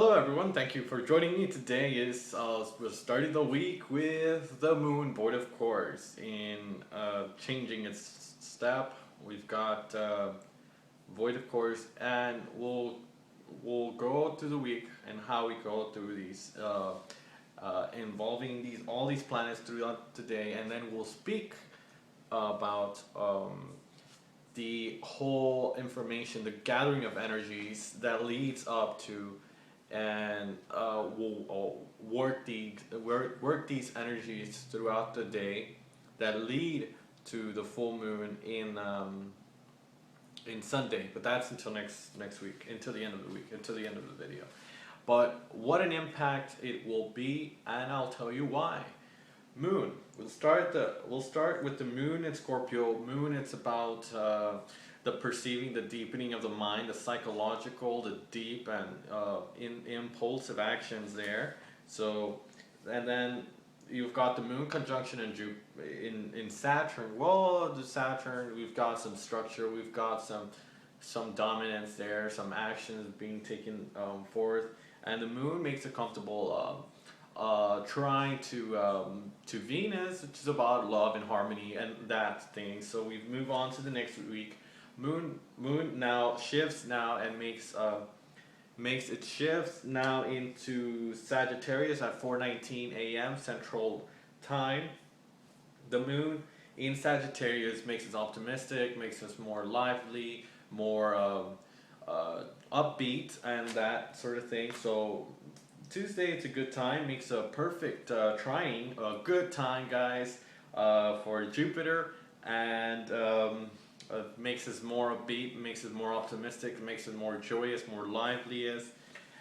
Hello everyone, thank you for joining me. Today is we're starting the week with the moon board, of course. In changing its step, we've got void, of course, and we'll go through the week and how we go through these involving all these planets throughout the day, and then we'll speak about the whole information, the gathering of energies that leads up to, and we'll work these energies throughout the day that lead to the full moon in Sunday. But that's until next week, until the end of the week, until the end of the video. But what an impact it will be, and I'll tell you why. Moon. We'll start with the moon in Scorpio. Moon, it's about the perceiving, the deepening of the mind, the psychological, the deep and impulsive actions there. So, and then you've got the moon conjunction in Saturn. Well, the Saturn, we've got some structure, we've got some dominance there, some actions being taken forth, and the moon makes a comfortable trine to Venus, which is about love and harmony and that thing. So we move on to the next week. Moon now shifts now and makes its shifts now into Sagittarius at 4:19 a.m. Central Time. The moon in Sagittarius makes us optimistic, makes us more lively, more upbeat, and that sort of thing. So Tuesday, it's a good time, makes a perfect trine, a good time, guys, for Jupiter, and makes us more upbeat, makes us more optimistic, makes us more joyous, more liveliest,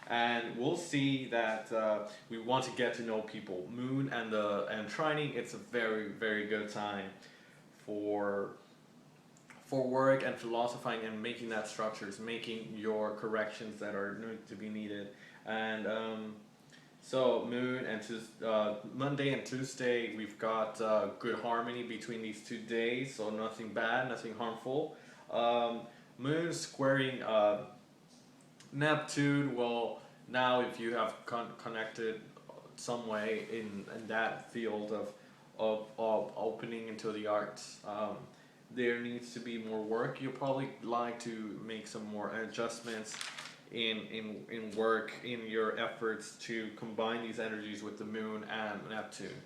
and we'll see that we want to get to know people. Moon and trining, it's a very, very good time for work and philosophizing and making that structures, making your corrections that are going to be needed. And so moon and Monday and Tuesday, we've got good harmony between these 2 days, so nothing bad, nothing harmful. Moon squaring Neptune. Well, now if you have connected some way in that field of opening into the arts, there needs to be more work. You'll probably like to make some more adjustments in work, in your efforts to combine these energies with the moon and Neptune.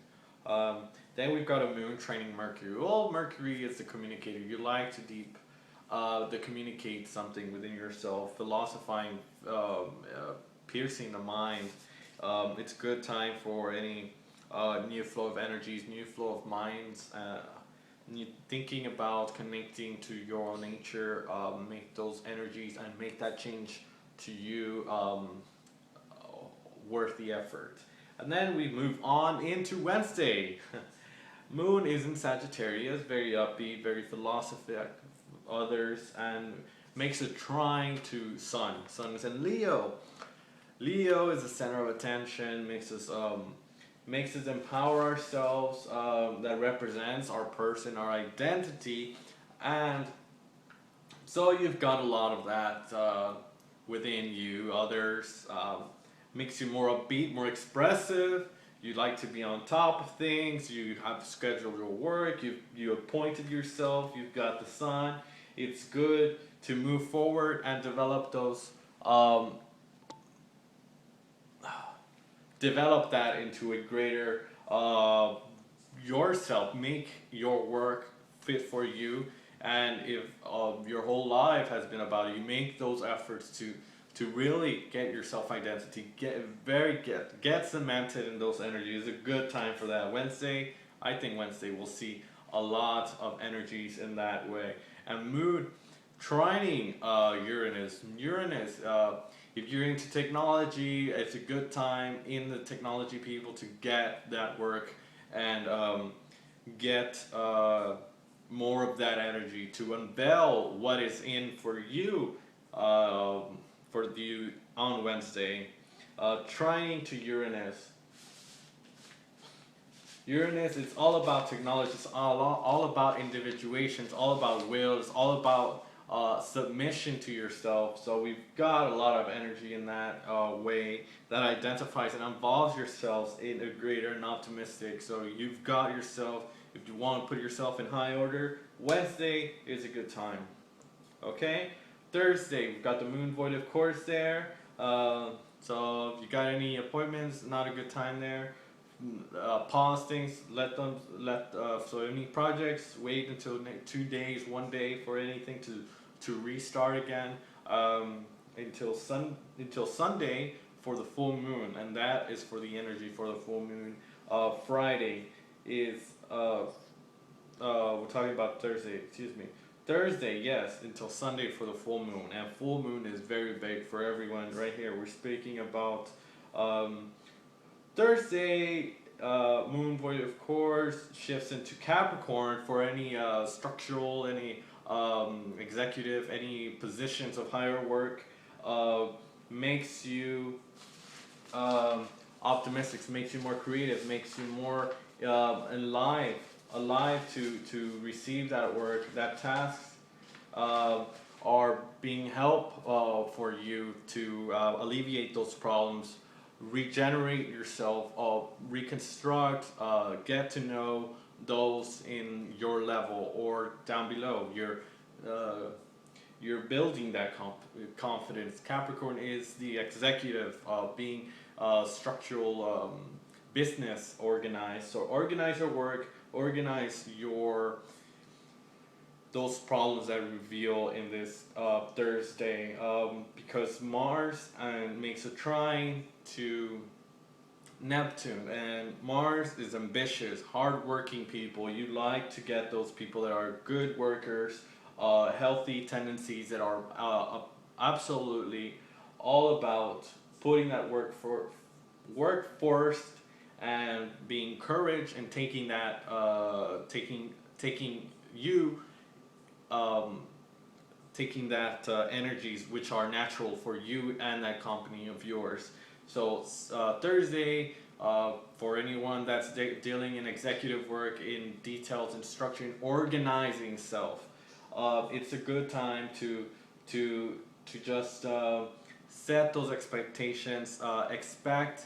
Then we've got a moon training Mercury. Well, Mercury is the communicator. You like to communicate something within yourself, philosophizing, piercing the mind. It's a good time for any new flow of energies, new flow of minds, thinking about connecting to your own nature, make those energies and make that change to you worth the effort. And then we move on into Wednesday. Moon is in Sagittarius, very upbeat, very philosophic, others, and makes a trine to Sun. Sun is in Leo. Leo is the center of attention, makes us empower ourselves, that represents our person, our identity, and so you've got a lot of that within you. Others makes you more upbeat, more expressive. You like to be on top of things. You have scheduled your work. You appointed yourself. You've got the sun. It's good to move forward and develop those. Develop that into a greater yourself. Make your work fit for you. And if your whole life has been about you, make those efforts to really get your self-identity, get cemented in those energies. It's a good time for that. Wednesday, I think Wednesday we'll see a lot of energies in that way. And moon trining Uranus. Uranus, if you're into technology, it's a good time in the technology people to get that work and get more of that energy to unveil what is in for you on Wednesday. Trining to Uranus. Uranus is all about technology. It's all about individuation. It's all about will. It's all about submission to yourself. So we've got a lot of energy in that way that identifies and involves yourselves in a greater and optimistic. So you've got yourself, if you want to put yourself in high order, Wednesday is a good time. Okay? Thursday, we've got the moon void of course there. So if you got any appointments, not a good time there. Pause things, so any projects, wait until 2 days, 1 day for anything to restart again, until Sunday for the full moon, and that is for the energy for the full moon. Friday is we're talking about Thursday, excuse me. Thursday, yes, until Sunday for the full moon, and full moon is very big for everyone. Right here, we're speaking about Thursday, moon void of course shifts into Capricorn for any structural, any executive, any positions of higher work. Makes you optimistic, makes you more creative, makes you more alive to receive that work. That tasks are being helped for you to alleviate those problems, regenerate yourself, reconstruct, get to know those in your level or down below. You're building that confidence. Capricorn is the executive, being structural, business organized. So organize your work, organize those problems that reveal in this Thursday, because Mars makes a trine to Neptune, and Mars is ambitious, hardworking people. You like to get those people that are good workers, healthy tendencies that are absolutely all about putting that work first and being courage and taking that energies which are natural for you and that company of yours. So Thursday, for anyone that's dealing in executive work, in details and structuring, organizing self, it's a good time to just set those expectations. Expect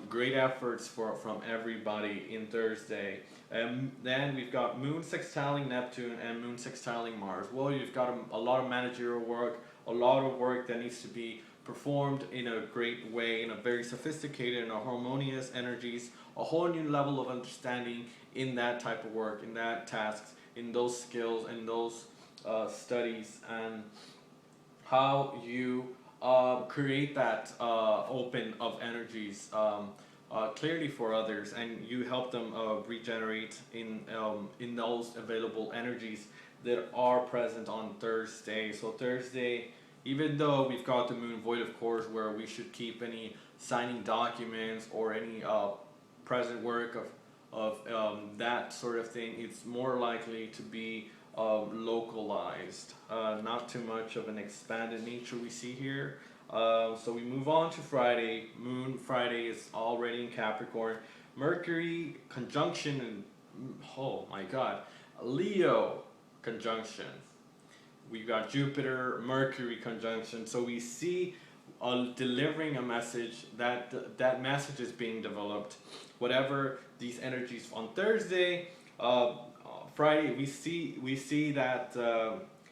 great efforts from everybody in Thursday. And then we've got moon sextiling Neptune and moon sextiling Mars. Well, you've got a lot of managerial work, a lot of work that needs to be performed in a great way, in a very sophisticated and a harmonious energies, a whole new level of understanding in that type of work, in that tasks, in those skills, in those studies, and how you create that open of energies clearly for others, and you help them regenerate in those available energies that are present on Thursday. So Thursday, even though we've got the moon void of course, where we should keep any signing documents or any present work of that sort of thing, it's more likely to be localized, not too much of an expanded nature we see here. So we move on to Friday. Moon Friday is already in Capricorn. Mercury conjunction and, oh my god, Leo conjunction. We've got Jupiter, Mercury conjunction. So we see delivering a message, that message is being developed. Whatever these energies on Thursday, Friday, we see that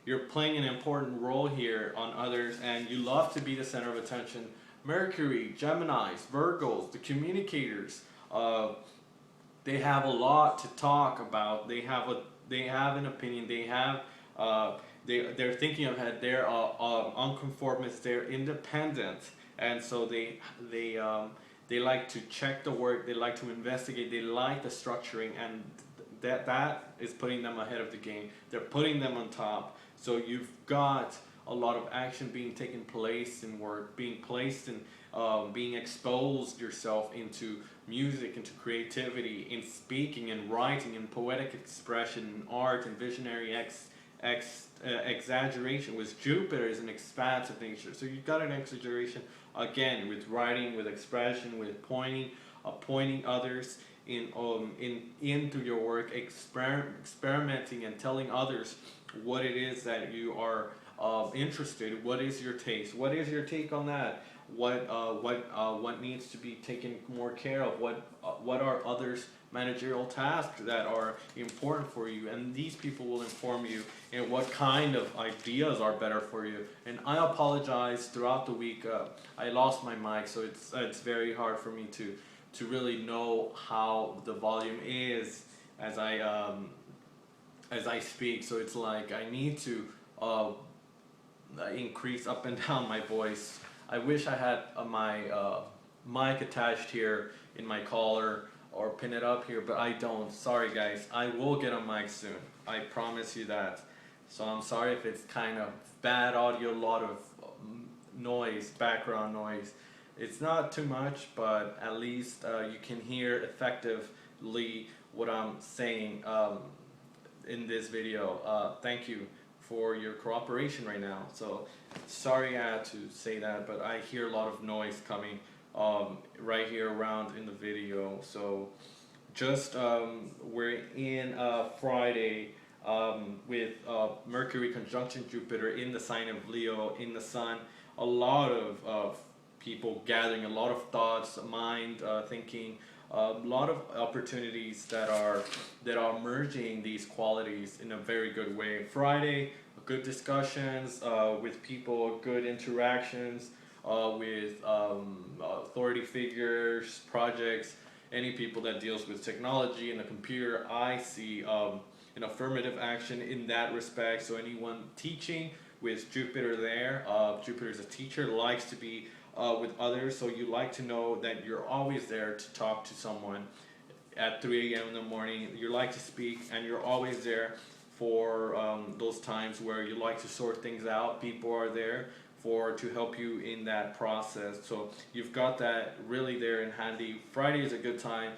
you're playing an important role here on others, and you love to be the center of attention. Mercury, Geminis, Virgos, the communicators, they have a lot to talk about. They have an opinion. They have they're thinking ahead. They're unconformist. They're independent, and so they like to check the work. They like to investigate. They like the structuring, and that is putting them ahead of the game. They're putting them on top. So you've got a lot of action being taken place in work, being placed in, being exposed yourself into music, into creativity, in speaking and writing, and poetic expression, and art, and visionary exaggeration. With Jupiter is an expansive nature. So you've got an exaggeration again with writing, with expression, with pointing others into your work, experimenting and telling others what it is that you are interested. What is your taste? What is your take on that? What needs to be taken more care of? What are others' managerial tasks that are important for you? And these people will inform you in what kind of ideas are better for you. And I apologize, throughout the week I lost my mic, so it's very hard for me to really know how the volume is as I speak. So it's like I need to increase up and down my voice. I wish I had my mic attached here in my collar or pin it up here, but I don't. Sorry guys, I will get a mic soon. I promise you that. So I'm sorry if it's kind of bad audio, a lot of noise, background noise. It's not too much, but at least you can hear effectively what I'm saying in this video. Thank you for your cooperation right now. So sorry I had to say that, but I hear a lot of noise coming right here around in the video. So just we're in Friday with Mercury conjunction Jupiter in the sign of Leo in the Sun. A lot of people gathering, a lot of thoughts, mind thinking, a lot of opportunities that are merging these qualities in a very good way. Friday, good discussions with people, good interactions with authority figures, projects, any people that deals with technology and the computer. I see an affirmative action in that respect. So anyone teaching with Jupiter there, Jupiter is a teacher, likes to be with others, so you like to know that you're always there to talk to someone at 3 a.m. in the morning. You like to speak, and you're always there for those times where you like to sort things out. People are there to help you in that process. So you've got that really there in handy. Friday is a good time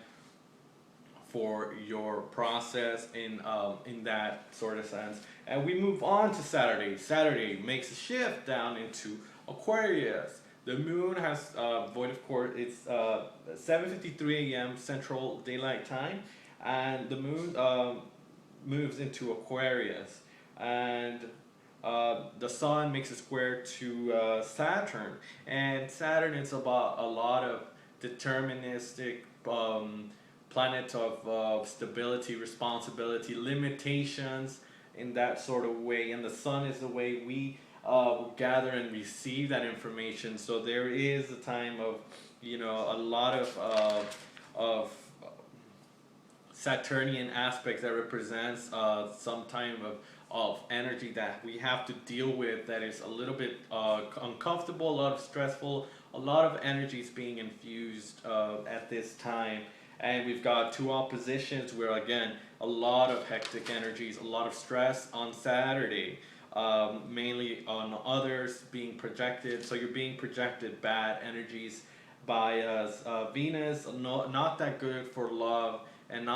for your process in that sort of sense. And we move on to Saturday. Saturday makes a shift down into Aquarius. The moon has void of course. It's 7:53 a.m. Central Daylight Time, and the moon moves into Aquarius, and the sun makes a square to Saturn, and Saturn is about a lot of deterministic planet of stability, responsibility, limitations in that sort of way, and the sun is the way we gather and receive that information. So there is a time of, a lot of Saturnian aspects that represents some time of energy that we have to deal with, that is a little bit uncomfortable, a lot of stressful, a lot of energies being infused at this time. And we've got two oppositions where, again, a lot of hectic energies, a lot of stress on Saturday. Mainly on others being projected. So you're being projected bad energies by us. Venus, not that good for love, and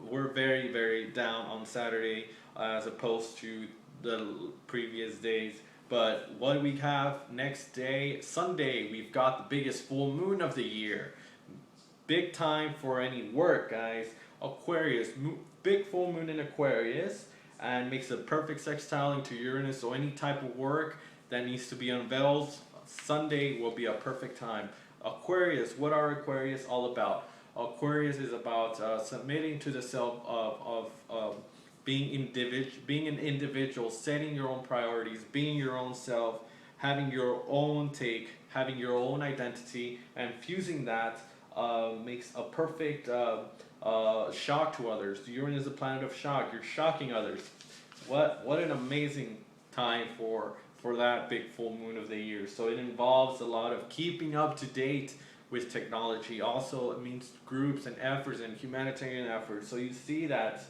we're very, very down on Saturday as opposed to the previous days. But what do we have next day? Sunday, we've got the biggest full moon of the year. Big time for any work, guys. Aquarius, big full moon in Aquarius, and makes a perfect sextile into Uranus. So any type of work that needs to be unveiled, Sunday will be a perfect time. Aquarius, what are Aquarius all about? Aquarius is about submitting to the self of being an individual, setting your own priorities, being your own self, having your own take, having your own identity, and fusing that makes a perfect shock to others. Uranus is a planet of shock. You're shocking others. What an amazing time for that big full moon of the year. So it involves a lot of keeping up to date with technology. Also, it means groups and efforts and humanitarian efforts. So you see that.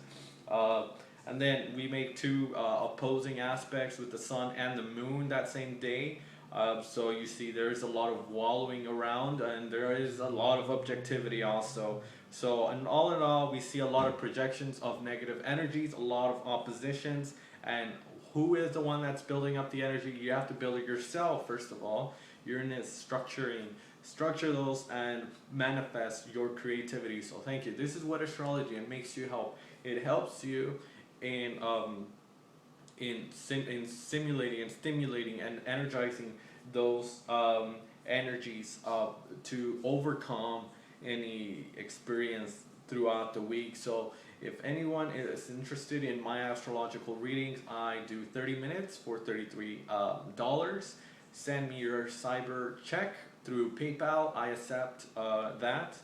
And then we make two opposing aspects with the sun and the moon that same day. So you see there's a lot of wallowing around, and there is a lot of objectivity also. So in all, we see a lot of projections of negative energies, a lot of oppositions, and who is the one that's building up the energy? You have to build it yourself, first of all. Uranus structuring structure those and manifest your creativity. So thank you. This is what astrology and makes you help. It helps you in simulating and stimulating and energizing those energies to overcome any experience throughout the week. So if anyone is interested in my astrological readings, I do 30 minutes for $33. Send me your cyber check through PayPal. I accept that.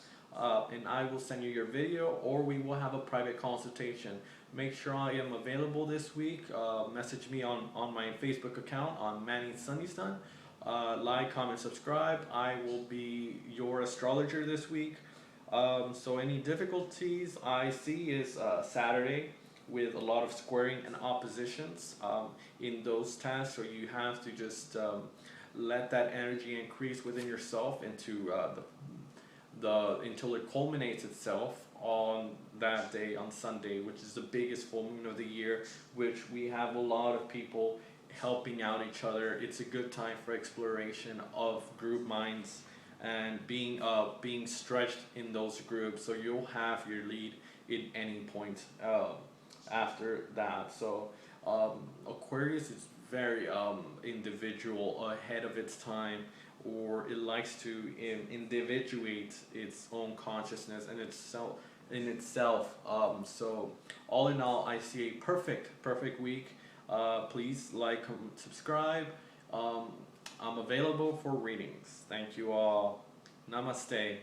And I will send you your video, or we will have a private consultation. Make sure I am available this week. Message me on my Facebook account on Manny Sunnyston. Like, comment, subscribe. I will be your astrologer this week. So any difficulties I see is Saturday with a lot of squaring and oppositions in those tasks. So you have to just let that energy increase within yourself into until it culminates itself on that day, on Sunday, which is the biggest full moon of the year, which we have a lot of people helping out each other. It's a good time for exploration of group minds and being stretched in those groups, so you'll have your lead in any point after that. So Aquarius is very individual, ahead of its time, or it likes to individuate its own consciousness and itself in itself. So all in all, I see a perfect week. Please like, subscribe. I'm available for readings. Thank you all. Namaste.